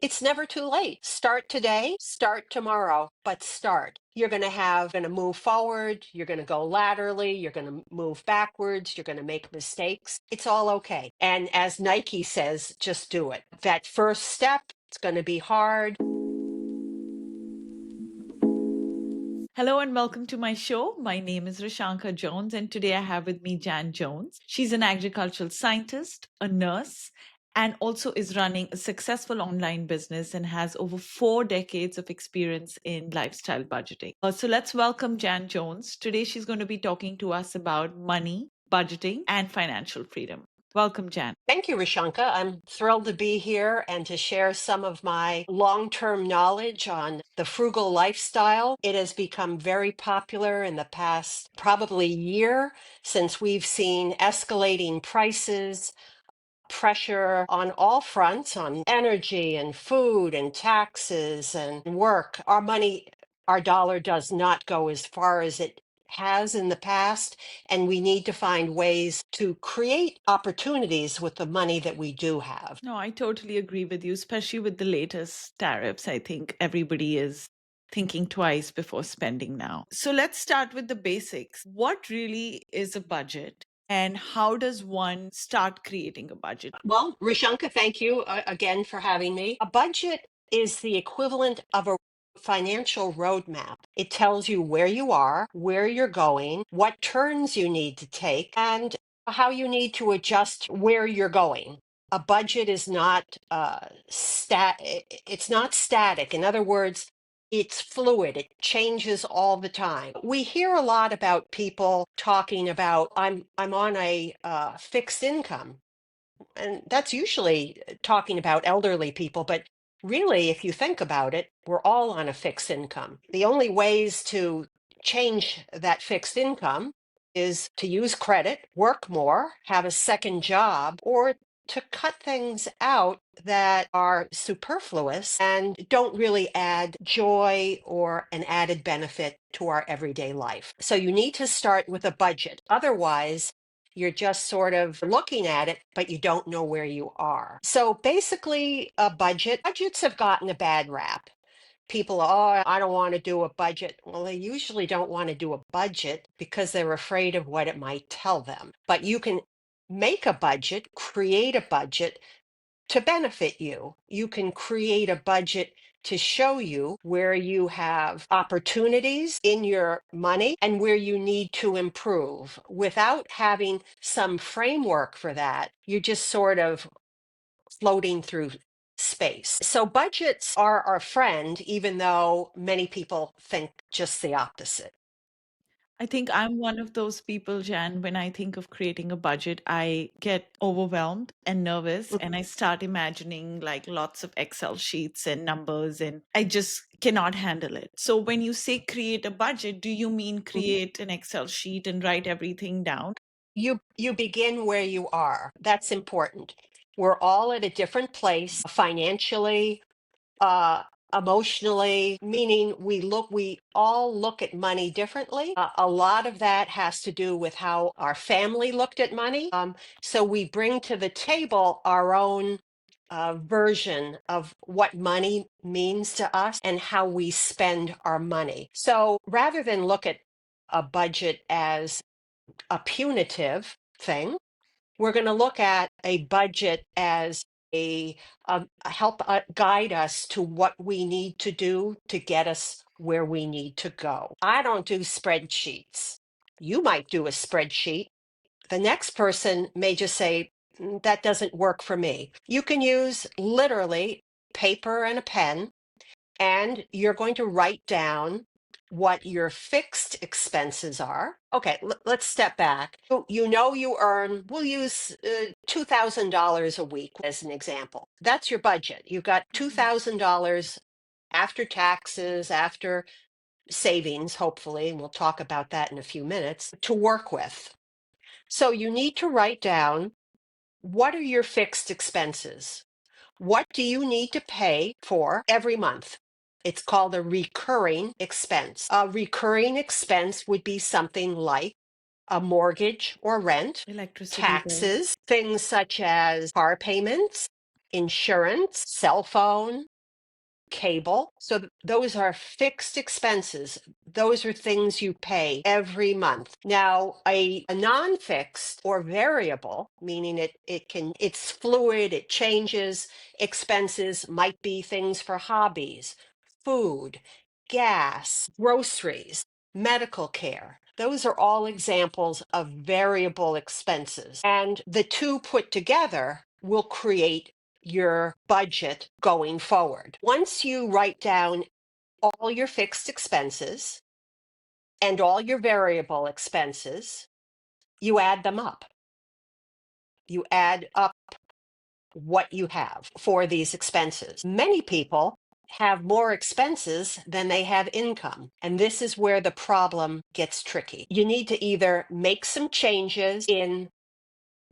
It's never too late. Start today, start tomorrow, but start. You're going to move forward. You're going to go laterally. You're going to move backwards. You're going to make mistakes. It's all okay. And as Nike says, just do it. That first step, it's going to be hard. Hello and welcome to my show. My name is Rishanka Jones, and today I have with me Jan Jones. She's an agricultural scientist, a nurse, and also is running a successful online business and has over 4 decades of experience in lifestyle budgeting. So let's welcome Jan Jones. Today she's going to be talking to us about money, budgeting, and financial freedom. Welcome, Jan. Thank you, Rishanka. I'm thrilled to be here and to share some of my long term knowledge on the frugal lifestyle. It has become very popular in the past probably year since we've seen escalating prices, pressure on all fronts on energy and food and taxes and work. Our money, our dollar does not go as far as it has in the past, and we need to find ways to create opportunities with the money that we do have. No, I totally agree with you, especially with the latest tariffs. I think everybody is thinking twice before spending now. So let's start with the basics. What really is a budget? And how does one start creating a budget? Well, Rishanka, thank you again for having me. A budget is the equivalent of a financial roadmap. It tells you where you are, where you're going, what turns you need to take, and how you need to adjust where you're going. A budget is not it's not static. In other words, it's fluid. It changes all the time. We hear a lot about people talking about I'm on a fixed income, and that's usually talking about elderly people, but really, if you think about it, we're all on a fixed income. The only ways to change that fixed income is to use credit, work more, have a second job, or to cut things out that are superfluous and don't really add joy or an added benefit to our everyday life. So you need to start with a budget. Otherwise, you're just sort of looking at it, but you don't know where you are. So basically, budgets have gotten a bad rap. People, oh, I don't want to do a budget. Well, they usually don't want to do a budget because they're afraid of what it might tell them. But you can make a budget, create a budget to benefit you. You can create a budget to show you where you have opportunities in your money and where you need to improve. Without having some framework for that, you're just sort of floating through space. So budgets are our friend, even though many people think just the opposite. I think I'm one of those people, Jan. When I think of creating a budget, I get overwhelmed and nervous, and I start imagining like lots of Excel sheets and numbers, and I just cannot handle it. So, when you say create a budget, do you mean create an Excel sheet and write everything down? You You begin where you are. That's important. We're all at a different place financially, uh emotionally, meaning we all look at money differently. A lot of that has to do with how our family looked at money. So we bring to the table our own version of what money means to us and how we spend our money. So rather than look at a budget as a punitive thing, we're going to look at a budget as a help guide us to what we need to do to get us where we need to go. I don't do spreadsheets. You might do a spreadsheet. The next person may just say, that doesn't work for me." You can use literally paper and a pen, and you're going to write down what your fixed expenses are. Okay, let's step back. You know you earn, we'll use $2,000 a week as an example. That's your budget. You've got $2,000 after taxes, after savings, hopefully, and we'll talk about that in a few minutes, to work with. So you need to write down, what are your fixed expenses? What do you need to pay for every month? It's called a recurring expense. A recurring expense would be something like a mortgage or rent, electricity bill. taxes, things such as car payments, insurance, cell phone, cable. So those are fixed expenses. Those are things you pay every month. Now, a non-fixed or variable, meaning it's fluid, it changes. Expenses might be things for hobbies, food, gas, groceries, medical care. Those are all examples of variable expenses. And the two put together will create your budget going forward. Once you write down all your fixed expenses and all your variable expenses, you add them up. You add up what you have for these expenses. Many people have more expenses than they have income. And this is where the problem gets tricky. You need to either make some changes in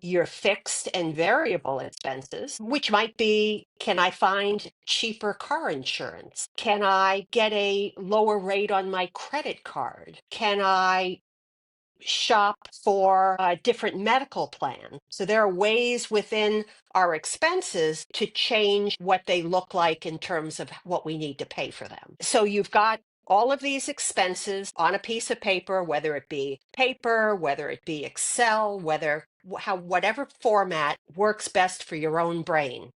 your fixed and variable expenses, which might be, can I find cheaper car insurance? Can I get a lower rate on my credit card? Can I shop for a different medical plan? So there are ways within our expenses to change what they look like in terms of what we need to pay for them. So you've got all of these expenses on a piece of paper, whether it be paper, whether it be Excel, whatever format works best for your own brain.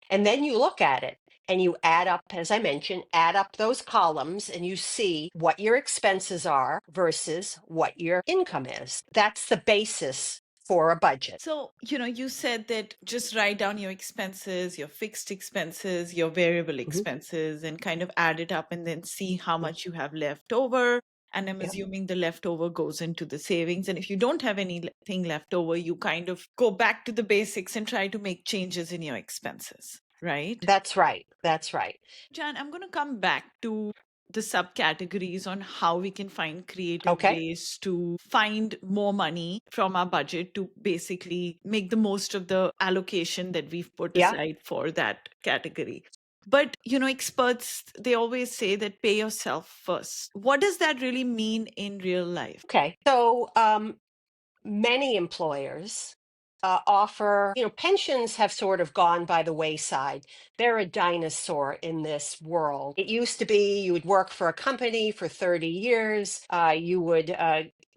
And then you look at it and you add up, as I mentioned, add up those columns and you see what your expenses are versus what your income is. That's the basis for a budget. So, you said that just write down your expenses, your fixed expenses, your variable Mhm. expenses, and kind of add it up and then see how Mhm. much you have left over. And I'm Yep. assuming the leftover goes into the savings. And if you don't have anything left over, you kind of go back to the basics and try to make changes in your expenses, right? That's right. That's right. Jan, I'm going to come back to the subcategories on how we can find creative Okay. ways to find more money from our budget to basically make the most of the allocation that we've put Yeah. aside for that category. But, experts, they always say that pay yourself first. What does that really mean in real life? Okay. So, many employers offer, pensions have sort of gone by the wayside. They're a dinosaur in this world. It used to be you would work for a company for 30 years, you would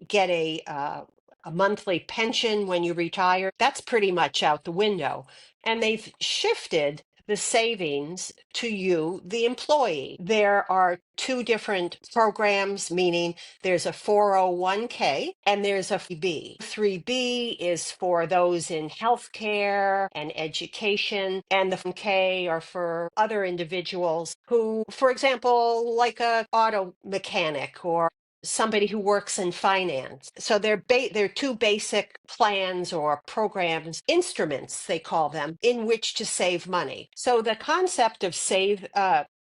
get a monthly pension when you retire. That's pretty much out the window. And they've shifted the savings to you, the employee. There are two different programs, meaning there's a 401k and there's a 3B. 3B is for those in healthcare and education, and the 401k are for other individuals who, for example, like a auto mechanic or somebody who works in finance. So they're two basic plans or programs, instruments they call them, in which to save money. So the concept of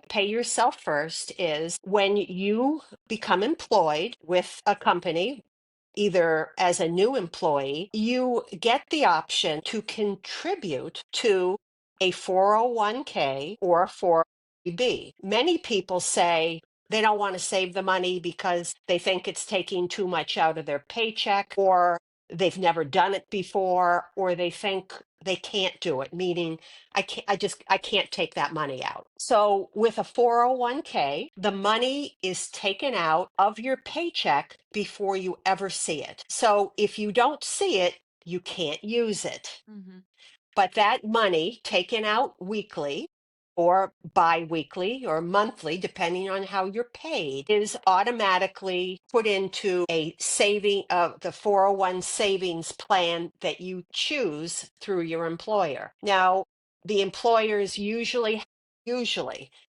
pay yourself first is when you become employed with a company, either as a new employee, you get the option to contribute to a 401k or a 403b. Many people say they don't want to save the money because they think it's taking too much out of their paycheck, or they've never done it before, or they think they can't do it, meaning I can't take that money out. So with a 401k, the money is taken out of your paycheck before you ever see it. So if you don't see it, you can't use it. Mhm. But that money taken out weekly or bi-weekly or monthly, depending on how you're paid, is automatically put into a saving of the 401 savings plan that you choose through your employer. Now, the employers usually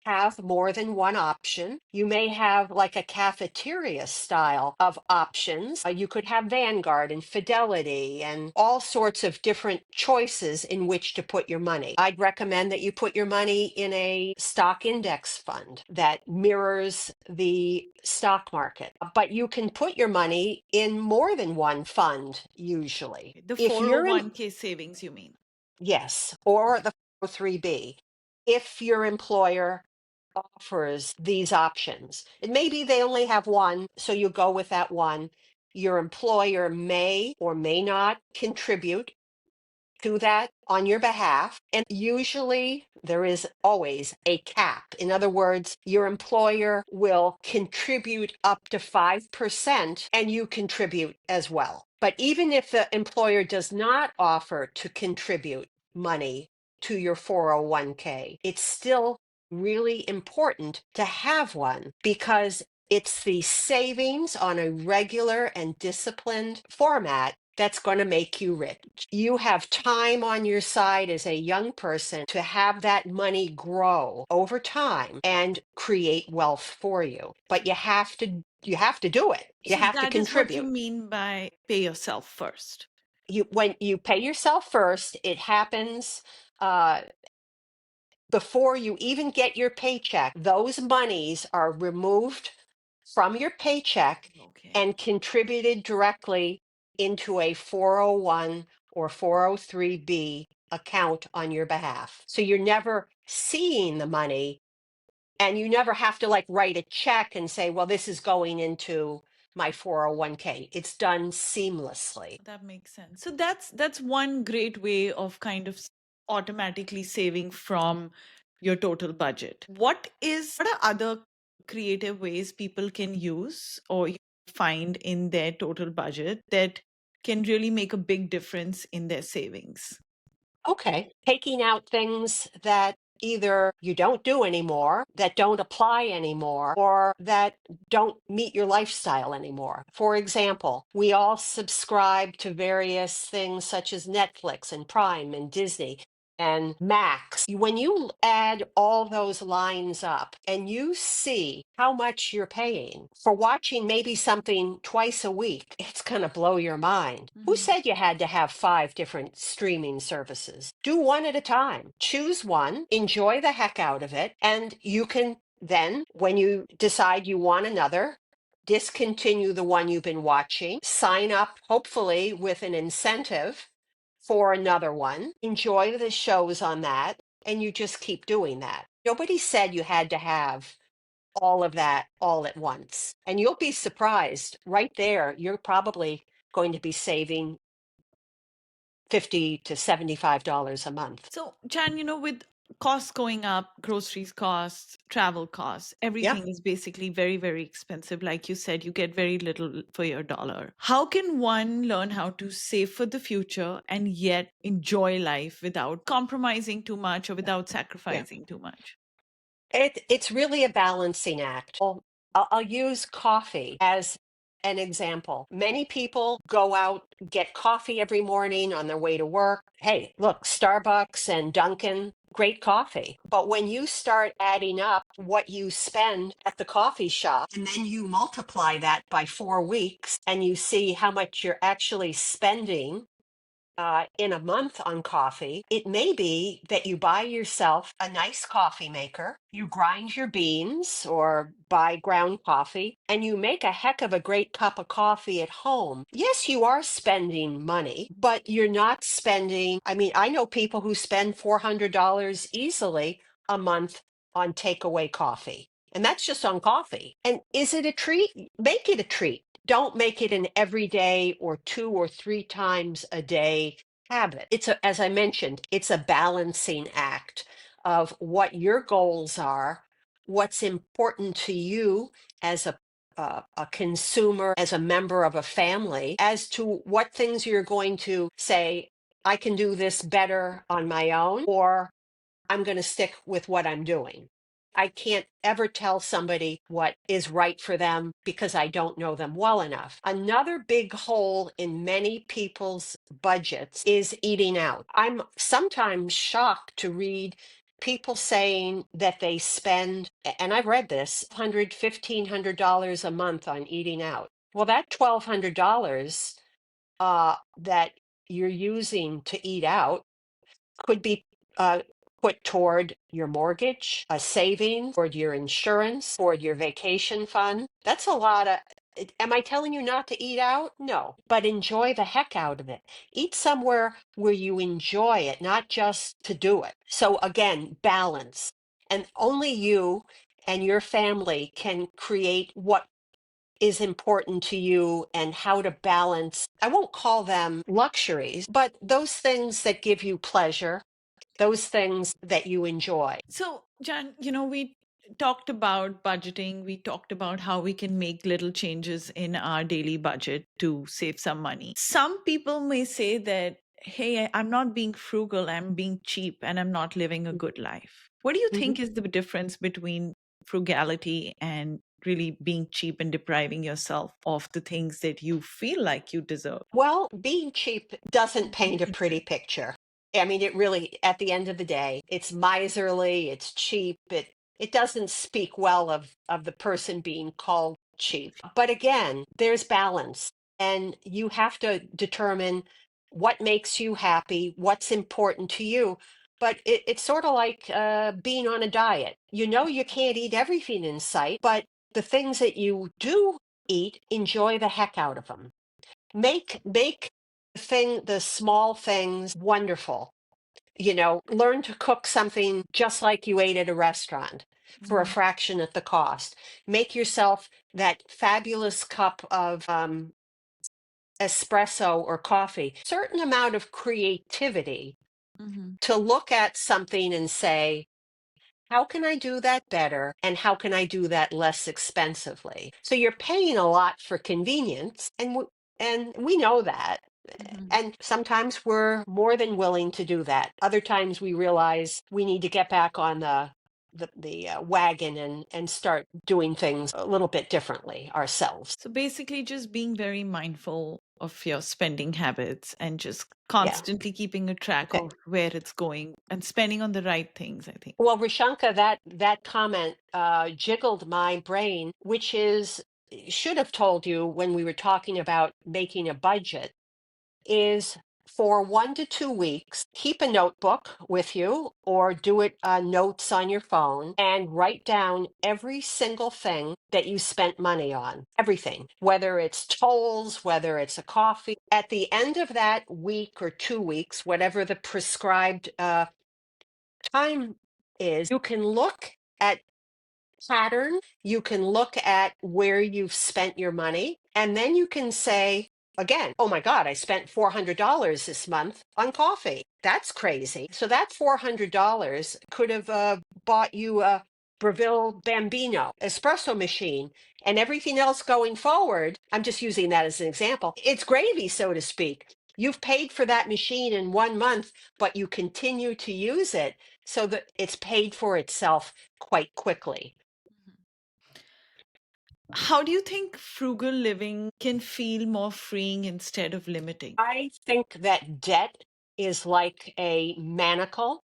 have more than one option. You may have like a cafeteria style of options. You could have Vanguard and Fidelity and all sorts of different choices in which to put your money. I'd recommend that you put your money in a stock index fund that mirrors the stock market. But you can put your money in more than one fund usually. The If you're in 401k savings, you mean? Yes, or the 403b. If your employer offers these options, and maybe they only have one, so you go with that one. Your employer may or may not contribute to that on your behalf. And usually there is always a cap. In other words, your employer will contribute up to 5% and you contribute as well. But even if the employer does not offer to contribute money to your 401k, it's still really important to have one because it's the savings on a regular and disciplined format that's going to make you rich. You have time on your side as a young person to have that money grow over time and create wealth for you. But you have to do it. You So have to that is what you contribute. mean by pay yourself first. When you pay yourself first, it happens uh, before you even get your paycheck. Those monies are removed from your paycheck Okay. and contributed directly into a 401 or 403b account on your behalf. So you're never seeing the money and you never have to like write a check and say, well, this is going into my 401k. It's done seamlessly. That makes sense. So that's one great way of kind of automatically saving from your total budget. What are other creative ways people can use or you find in their total budget that can really make a big difference in their savings? Okay. Taking out things that either you don't do anymore, that don't apply anymore, or that don't meet your lifestyle anymore. For example, we all subscribe to various things such as Netflix and Prime and Disney and Max. When you add all those lines up and you see how much you're paying for watching maybe something twice a week, it's going to blow your mind. Who Mhm. said you had to have 5 different streaming services? Do one at a time. Choose one, enjoy the heck out of it, and you can then, when you decide you want another, discontinue the one you've been watching, sign up, hopefully, with an incentive for another one, enjoy the shows on that, and you just keep doing that. Nobody said you had to have all of that all at once. And you'll be surprised right there, you're probably going to be saving 50 to $75 a month. So, Jan, with costs going up, groceries costs, travel costs, Yep. everything is basically very, very expensive. Like you said, you get very little for your dollar. How can one learn how to save for the future and yet enjoy life without compromising too much or without Yeah. sacrificing too much? It's really a balancing act. I'll use coffee as an example. Many people go out, get coffee every morning on their way to work. Hey, look, Starbucks and Dunkin', great coffee. But when you start adding up what you spend at the coffee shop, and then you multiply that by 4 weeks, and you see how much you're actually spending in a month on coffee, it may be that you buy yourself a nice coffee maker, you grind your beans or buy ground coffee, and you make a heck of a great cup of coffee at home. Yes, you are spending money, but you're not spending. I mean, I know people who spend $400 easily a month on takeaway coffee. And that's just on coffee. And is it a treat? Make it a treat. Don't make it an everyday or 2 or 3 times a day habit. As I mentioned, it's a balancing act of what your goals are, what's important to you as a consumer, as a member of a family, as to what things you're going to say, I can do this better on my own, or I'm going to stick with what I'm doing. I can't ever tell somebody what is right for them because I don't know them well enough. Another big hole in many people's budgets is eating out. I'm sometimes shocked to read people saying that they spend, and I've read this, $100, $1,500 a month on eating out. Well, that $1,200 that you're using to eat out could be uh, put toward your mortgage, a savings, toward your insurance, toward your vacation fund. That's a lot of. Am I telling you not to eat out? No, but enjoy the heck out of it. Eat somewhere where you enjoy it, not just to do it. So again, balance. And only you and your family can create what is important to you and how to balance. I won't call them luxuries, but those things that give you pleasure, those things that you enjoy. So, Jan, we talked about budgeting. We talked about how we can make little changes in our daily budget to save some money. Some people may say that, hey, I'm not being frugal, I'm being cheap, and I'm not living a good life. What do you Mhm. think is the difference between frugality and really being cheap and depriving yourself of the things that you feel like you deserve? Well, being cheap doesn't paint a pretty picture. I mean, it really, at the end of the day, it's miserly, it's cheap, it doesn't speak well of the person being called cheap. But again, there's balance, and you have to determine what makes you happy, what's important to you. But it's sort of like being on a diet. You know, you can't eat everything in sight, but the things that you do eat, enjoy the heck out of them. Make the small things wonderful. You know, learn to cook something just like you ate at a restaurant for a Mhm, fraction of the cost. Make yourself that fabulous cup of espresso or coffee. Certain amount of creativity mhm, to look at something and say, how can I do that better? And how can I do that less expensively? So you're paying a lot for convenience, and we know that. mhm. And sometimes we're more than willing to do that. Other times we realize we need to get back on the wagon and start doing things a little bit differently ourselves. So basically, just being very mindful of your spending habits and just Yeah. constantly keeping a track Eh, of where it's going and spending on the right things, I think. Well, Rishanka, that comment jiggled my brain, which is should have told you when we were talking about making a budget is for 1 to 2 weeks, keep a notebook with you or do it notes on your phone and write down every single thing that you spent money on. Everything, whether it's tolls, whether it's a coffee. At the end of that week or 2 weeks, whatever the prescribed time is, you can look at pattern. You can look at where you've spent your money, and then you can say, again, oh my God, I spent $400 this month on coffee. That's crazy. So that $400 could have bought you a Breville Bambino espresso machine, and everything else going forward. I'm just using that as an example. It's gravy, so to speak. You've paid for that machine in 1 month, but you continue to use it so that it's paid for itself quite quickly. How do you think frugal living can feel more freeing instead of limiting? I think that debt is like a manacle.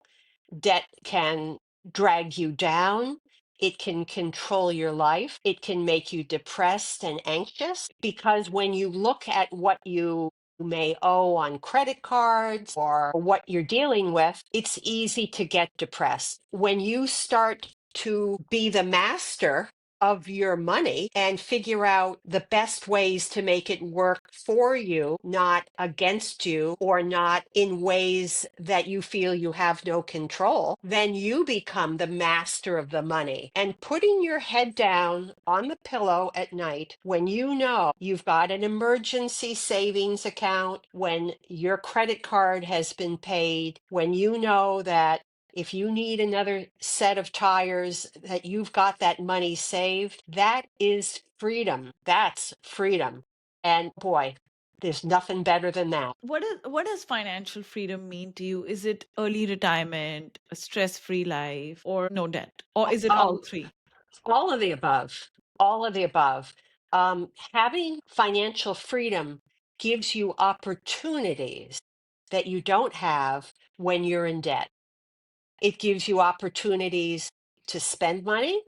Debt can drag you down. It can control your life. It can make you depressed and anxious because when you look at what you may owe on credit cards or what you're dealing with, it's easy to get depressed. When you start to be the master of your money and figure out the best ways to make it work for you, not against you, or not in ways that you feel you have no control, then you become the master of the money. And putting your head down on the pillow at night when you know you've got an emergency savings account, when your credit card has been paid, when you know that if you need another set of tires, that you've got that money saved, that is freedom. That's freedom. And boy, there's nothing better than that. What does financial freedom mean to you? Is it early retirement, a stress-free life, or no debt? Or is it all Oh, three? all of the above. All of the above. Having financial freedom gives you opportunities that you don't have when you're in debt. It gives you opportunities to spend money,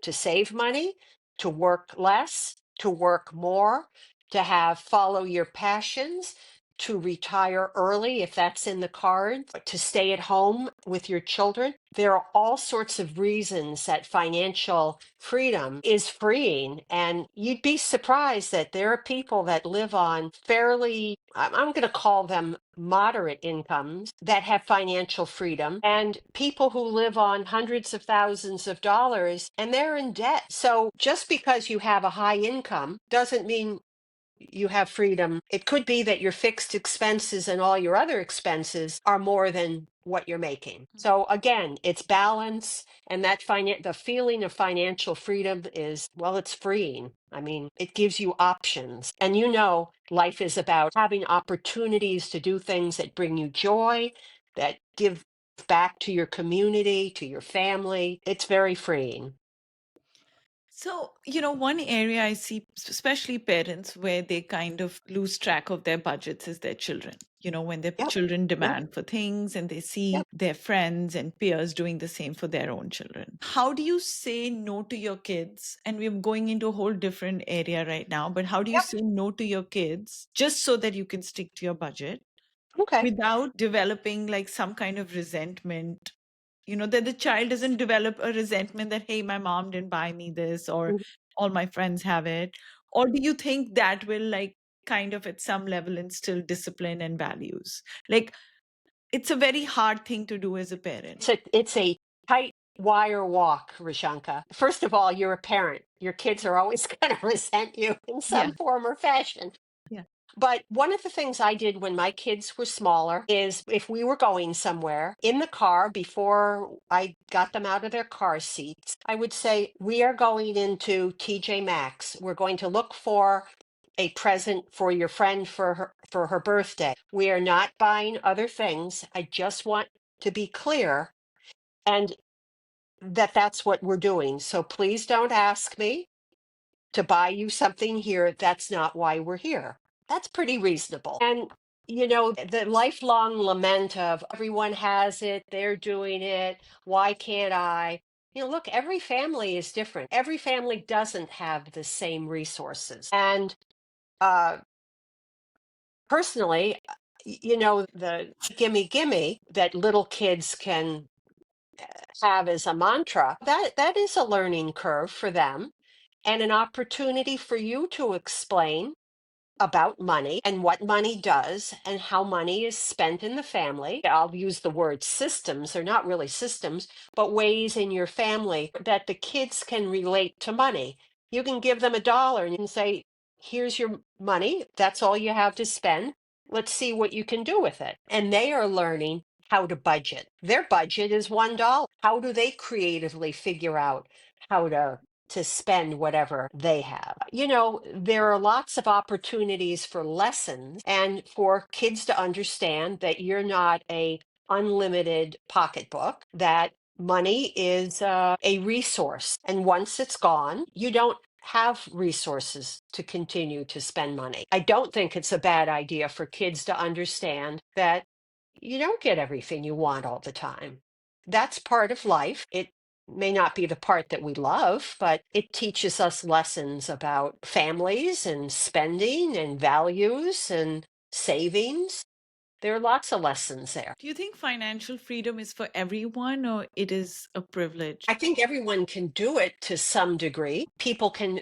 to save money, to work less, to work more, to have follow your passions. to retire early, if that's in the cards, to stay at home with your children. There are all sorts of reasons that financial freedom is freeing. And you'd be surprised that there are people that live on fairly, I'm going to call them moderate incomes that have financial freedom, and people who live on hundreds of thousands of dollars and they're in debt. So just because you have a high income doesn't mean you have freedom. It could be that your fixed expenses and all your other expenses are more than what you're making. So again, it's balance, and the feeling of financial freedom is, well, it's freeing. I mean, it gives you options. And life is about having opportunities to do things that bring you joy, that give back to your community, to your family. It's very freeing. So, one area I see, especially parents, where they kind of lose track of their budgets is their children. When their Yep. children Yep. demand for things and they see Yep. their friends and peers doing the same for their own children. How do you say no to your kids? And we're going into a whole different area right now, but how do you Yep. say no to your kids just so that you can stick to your budget Okay. without developing like some kind of resentment, that the child doesn't develop a resentment that, hey, my mom didn't buy me this, or all my friends have it? Or do you think that will like kind of at some level instill discipline and values? Like, it's a very hard thing to do as a parent. It's a tight wire walk, Rishanka. First of all, you're a parent. Your kids are always going to resent you in Yeah. some form or fashion. Yeah. But one of the things I did when my kids were smaller is if we were going somewhere in the car before I got them out of their car seats, I would say, we are going into TJ Maxx. We're going to look for a present for your friend for her birthday. We are not buying other things. I just want to be clear and that's what we're doing. So please don't ask me to buy you something here. That's not why we're here. That's pretty reasonable. And, the lifelong lament of everyone has it, they're doing it, why can't I? Look, every family is different. Every family doesn't have the same resources. And uh, personally, the gimme, gimme that little kids can have as a mantra, that is a learning curve for them and an opportunity for you to explain about money and what money does and how money is spent in the family. I'll use the word systems. They're not really systems, but ways in your family that the kids can relate to money. You can give them $1 and you can say, here's your money. That's all you have to spend. Let's see what you can do with it. And they are learning how to budget. Their budget is $1. How do they creatively figure out how to spend whatever they have? There are lots of opportunities for lessons and for kids to understand that you're not a unlimited pocketbook, that money is a resource. And once it's gone, you don't have resources to continue to spend money. I don't think it's a bad idea for kids to understand that you don't get everything you want all the time. That's part of life. It may not be the part that we love, but it teaches us lessons about families and spending and values and savings. There are lots of lessons there. Do you think financial freedom is for everyone or it is a privilege? I think everyone can do it to some degree. People can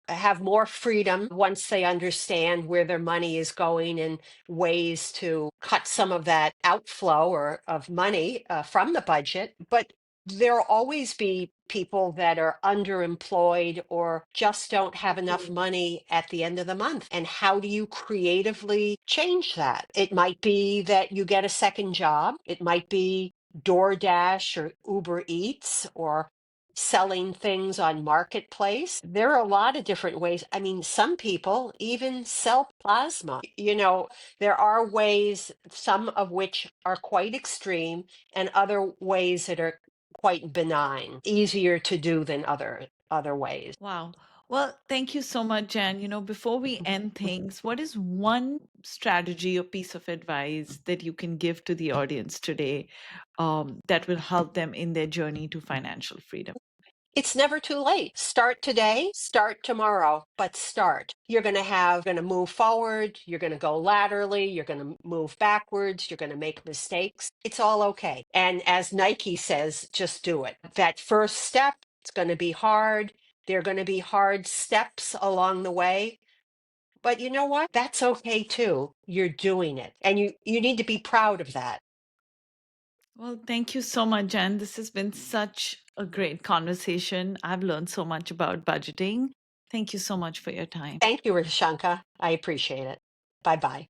have more freedom once they understand where their money is going and ways to cut some of that outflow or of money from the budget. But there'll always be people that are underemployed or just don't have enough money at the end of the month. And how do you creatively change that? It might be that you get a second job. It might be DoorDash or Uber Eats or selling things on Marketplace. There are a lot of different ways. I mean, some people even sell plasma. There are ways, some of which are quite extreme, and other ways that are quite benign, easier to do than other ways. Wow. Well, thank you so much, Jan. Before we end things, what is one strategy or piece of advice that you can give to the audience today that will help them in their journey to financial freedom? It's never too late. Start today, start tomorrow, but start. Going to move forward, you're going to go laterally, you're going to move backwards, you're going to make mistakes. It's all okay. And as Nike says, just do it. That first step, it's going to be hard. There are going to be hard steps along the way. But you know what? That's okay too. You're doing it. And you need to be proud of that. Well, thank you so much, Jen. This has been such a great conversation. I've learned so much about budgeting. Thank you so much for your time. Thank you, Rishanka. I appreciate it. Bye bye.